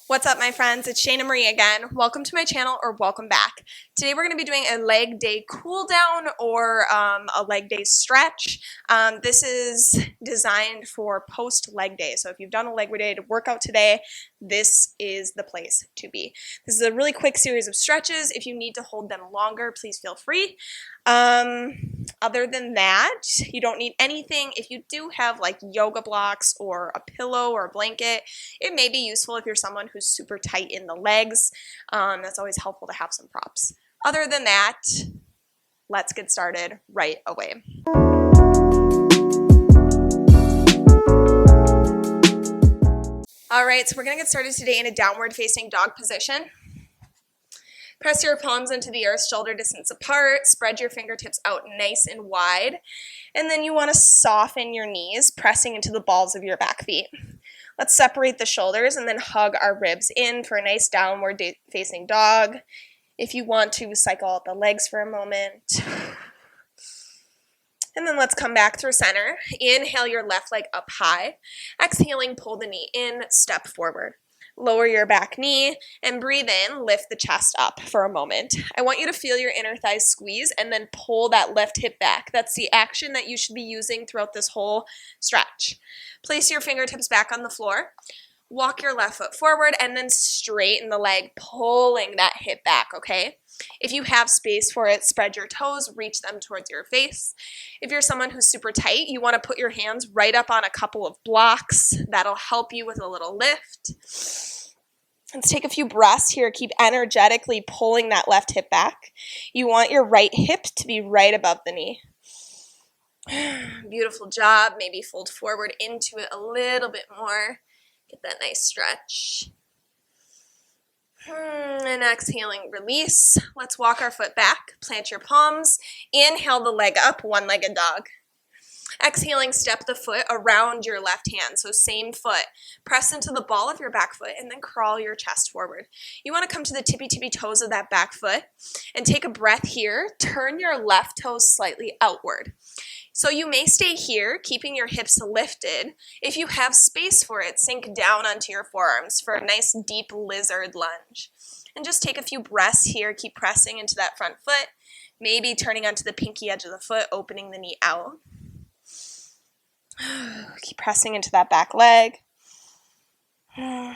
What's up, my friends? It's Shaina Marie again. Welcome to my channel, or welcome back. Today we're going to be doing a leg day cool down or a leg day stretch. This is designed for post leg day. So if you've done a leg day workout today, this is the place to be. This is a really quick series of stretches. If you need to hold them longer, please feel free. Other than that, you don't need anything. If you do have like yoga blocks or a pillow or a blanket, it may be useful if you're someone who's super tight in the legs. That's always helpful to have some props. Other than that, let's get started right away. All right, so we're gonna get started today in a downward facing dog position. Press your palms into the earth, shoulder distance apart. Spread your fingertips out nice and wide. And then you want to soften your knees, pressing into the balls of your back feet. Let's separate the shoulders and then hug our ribs in for a nice downward facing dog. If you want to, cycle out the legs for a moment. And then let's come back through center. Inhale your left leg up high. Exhaling, pull the knee in, step forward. Lower your back knee and breathe in, lift the chest up for a moment. I want you to feel your inner thighs squeeze and then pull that left hip back. That's the action that you should be using throughout this whole stretch. Place your fingertips back on the floor. Walk your left foot forward and then straighten the leg, pulling that hip back, okay? If you have space for it, spread your toes, reach them towards your face. If you're someone who's super tight, you want to put your hands right up on a couple of blocks. That'll help you with a little lift. Let's take a few breaths here. Keep energetically pulling that left hip back. You want your right hip to be right above the knee. Beautiful job. Maybe fold forward into it a little bit more. Get that nice stretch. And exhaling, release. Let's walk our foot back. Plant your palms. Inhale the leg up, one-legged dog. Exhaling, step the foot around your left hand. So same foot. Press into the ball of your back foot and then crawl your chest forward. You want to come to the tippy toes of that back foot and take a breath here. Turn your left toes slightly outward. So you may stay here, keeping your hips lifted. If you have space for it, sink down onto your forearms for a nice deep lizard lunge. And just take a few breaths here. Keep pressing into that front foot, maybe turning onto the pinky edge of the foot, opening the knee out. Keep pressing into that back leg. And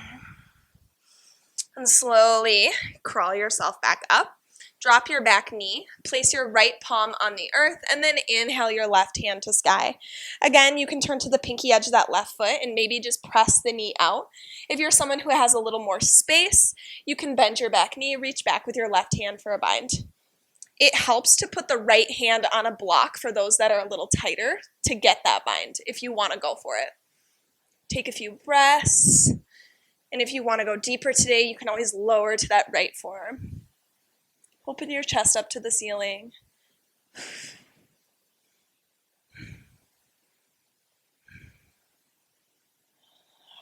slowly crawl yourself back up. Drop your back knee, place your right palm on the earth, and then inhale your left hand to sky. Again, you can turn to the pinky edge of that left foot and maybe just press the knee out. If you're someone who has a little more space, you can bend your back knee, reach back with your left hand for a bind. It helps to put the right hand on a block for those that are a little tighter to get that bind if you want to go for it. Take a few breaths, and if you want to go deeper today, you can always lower to that right forearm. Open your chest up to the ceiling.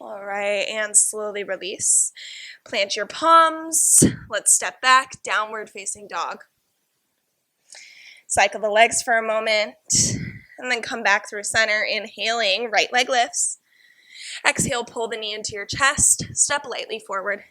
All right, and slowly release. Plant your palms. Let's step back, downward facing dog. Cycle the legs for a moment, and then come back through center, inhaling, right leg lifts. Exhale, pull the knee into your chest, step lightly forward.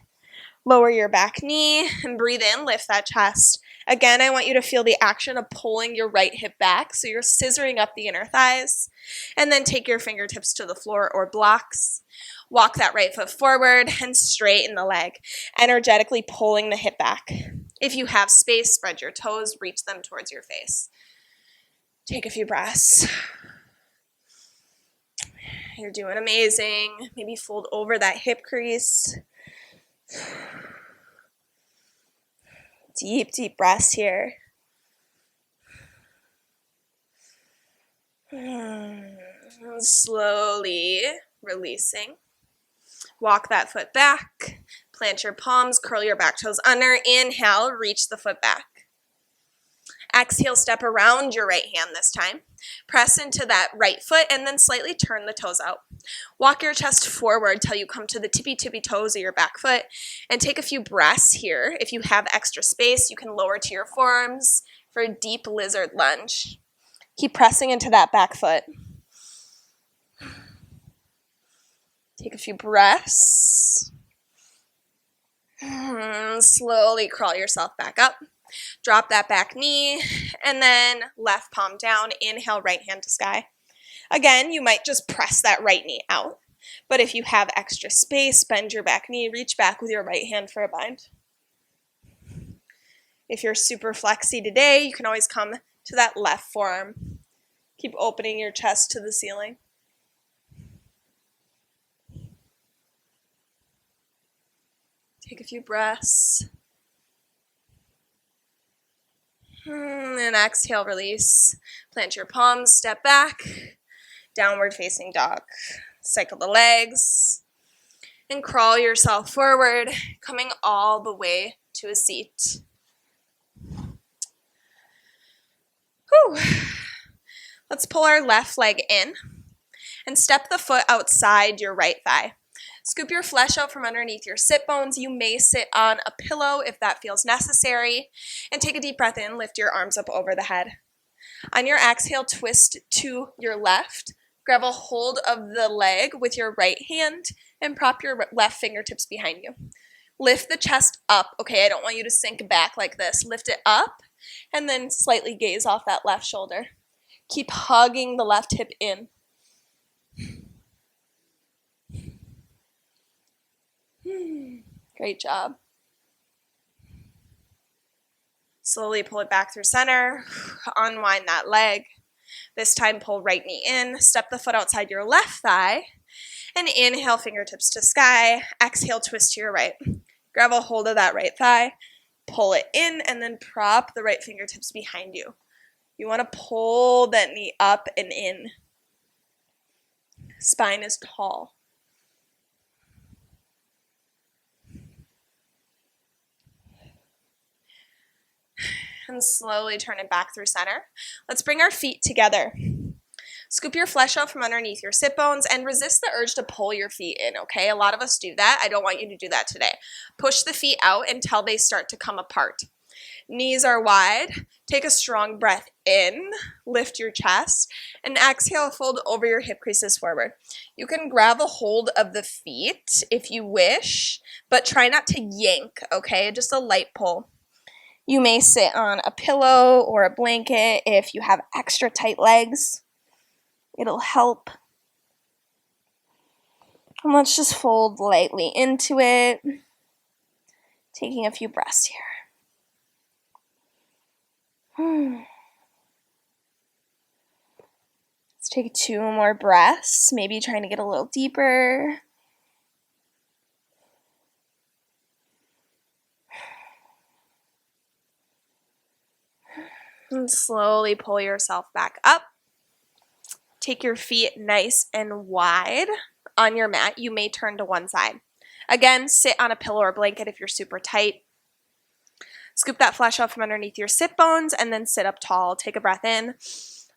Lower your back knee and breathe in, lift that chest. Again, I want you to feel the action of pulling your right hip back, so you're scissoring up the inner thighs. And then take your fingertips to the floor or blocks. Walk that right foot forward and straighten the leg, energetically pulling the hip back. If you have space, spread your toes, reach them towards your face. Take a few breaths. You're doing amazing. Maybe fold over that hip crease. Deep breaths here. Slowly releasing. Walk that foot back. Plant your palms, curl your back toes under. Inhale, reach the foot back. Exhale, step around your right hand this time. Press into that right foot and then slightly turn the toes out. Walk your chest forward till you come to the tippy toes of your back foot and take a few breaths here. If you have extra space, you can lower to your forearms for a deep lizard lunge. Keep pressing into that back foot. Take a few breaths. And slowly crawl yourself back up. Drop that back knee, and then left palm down. Inhale, right hand to sky. Again, you might just press that right knee out. But if you have extra space, bend your back knee, reach back with your right hand for a bind. If you're super flexy today, you can always come to that left forearm. Keep opening your chest to the ceiling. Take a few breaths. And exhale, release. Plant your palms, step back. Downward facing dog. Cycle the legs. And crawl yourself forward, coming all the way to a seat. Whew. Let's pull our left leg in and step the foot outside your right thigh. Scoop your flesh out from underneath your sit bones. You may sit on a pillow if that feels necessary. And take a deep breath in, lift your arms up over the head. On your exhale, twist to your left. Grab a hold of the leg with your right hand and prop your left fingertips behind you. Lift the chest up. Okay, I don't want you to sink back like this. Lift it up and then slightly gaze off that left shoulder. Keep hugging the left hip in. Great job. Slowly pull it back through center. Unwind that leg. This time pull right knee in. Step the foot outside your left thigh. And inhale, fingertips to sky. Exhale, twist to your right. Grab a hold of that right thigh. Pull it in and then prop the right fingertips behind you. You want to pull that knee up and in. Spine is tall. And slowly turn it back through center. Let's bring our feet together. Scoop your flesh out from underneath your sit bones and resist the urge to pull your feet in, okay? A lot of us do that. I don't want you to do that today. Push the feet out until they start to come apart. Knees are wide. Take a strong breath in. Lift your chest. And exhale, fold over your hip creases forward. You can grab a hold of the feet if you wish, but try not to yank, okay? Just a light pull. You may sit on a pillow or a blanket if you have extra tight legs. It'll help. And let's just fold lightly into it. Taking a few breaths here. Let's take 2 more breaths, maybe trying to get a little deeper. And slowly pull yourself back up. Take your feet nice and wide on your mat. You may turn to one side. Again, sit on a pillow or blanket if you're super tight. Scoop that flesh out from underneath your sit bones and then sit up tall. Take a breath in.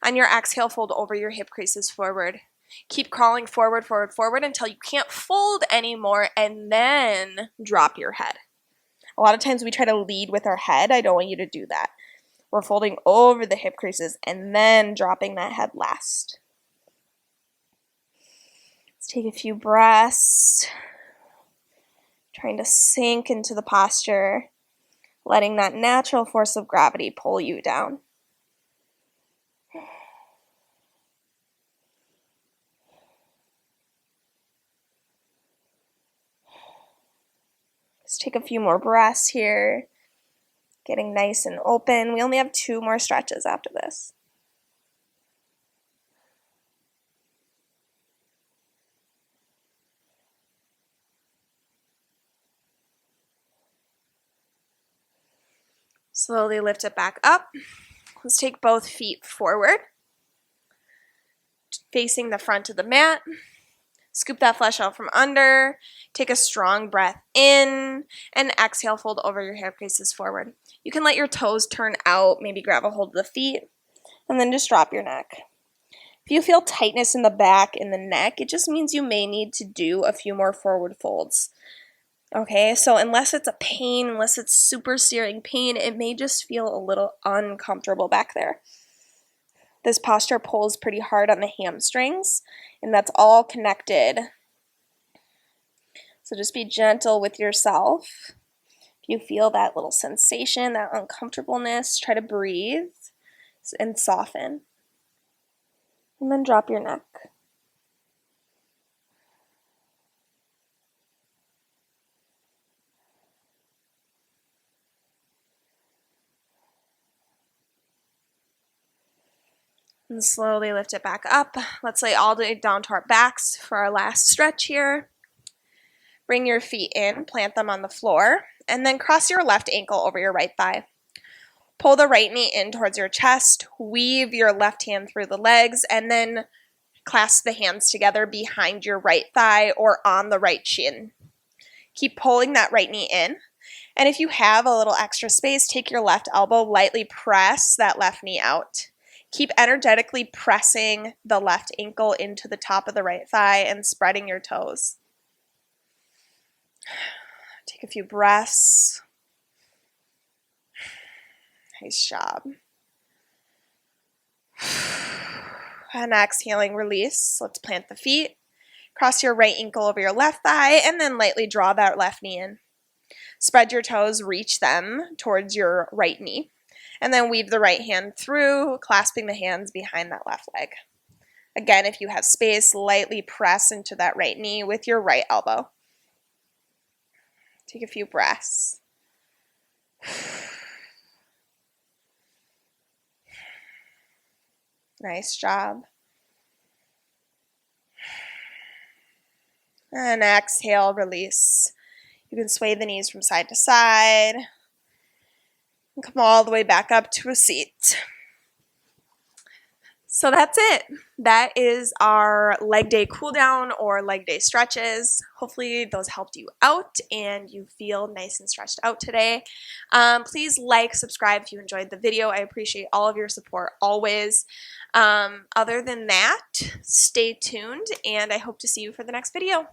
On your exhale, fold over your hip creases forward. Keep crawling forward, forward, forward until you can't fold anymore and then drop your head. A lot of times we try to lead with our head. I don't want you to do that. We're folding over the hip creases and then dropping that head last. Let's take a few breaths. Trying to sink into the posture, letting that natural force of gravity pull you down. Let's take a few more breaths here. Getting nice and open. We only have 2 more stretches after this. Slowly lift it back up. Let's take both feet forward, facing the front of the mat. Scoop that flesh out from under. Take a strong breath in and exhale, fold over your hip creases forward. You can let your toes turn out, maybe grab a hold of the feet, and then just drop your neck. If you feel tightness in the back and the neck, it just means you may need to do a few more forward folds. Okay, so unless it's a pain, unless it's super searing pain, it may just feel a little uncomfortable back there. This posture pulls pretty hard on the hamstrings, and that's all connected. So just be gentle with yourself. If Can you feel that little sensation, that uncomfortableness? Try to breathe and soften. And then drop your neck. And slowly lift it back up. Let's lay all the way down to our backs for our last stretch here. Bring your feet in, plant them on the floor, and then cross your left ankle over your right thigh. Pull the right knee in towards your chest, weave your left hand through the legs, and then clasp the hands together behind your right thigh or on the right shin. Keep pulling that right knee in. And if you have a little extra space, take your left elbow, lightly press that left knee out. Keep energetically pressing the left ankle into the top of the right thigh and spreading your toes. Take a few breaths. Nice job. And exhaling, release. Let's plant the feet. Cross your right ankle over your left thigh and then lightly draw that left knee in. Spread your toes, reach them towards your right knee. And then weave the right hand through, clasping the hands behind that left leg. Again, if you have space, lightly press into that right knee with your right elbow. Take a few breaths. Nice job. And exhale, release. You can sway the knees from side to side. And come all the way back up to a seat. So that's it. That is our leg day cool down or leg day stretches. Hopefully those helped you out and you feel nice and stretched out today. Please like, subscribe if you enjoyed the video. I appreciate all of your support always. Other than that, stay tuned and I hope to see you for the next video.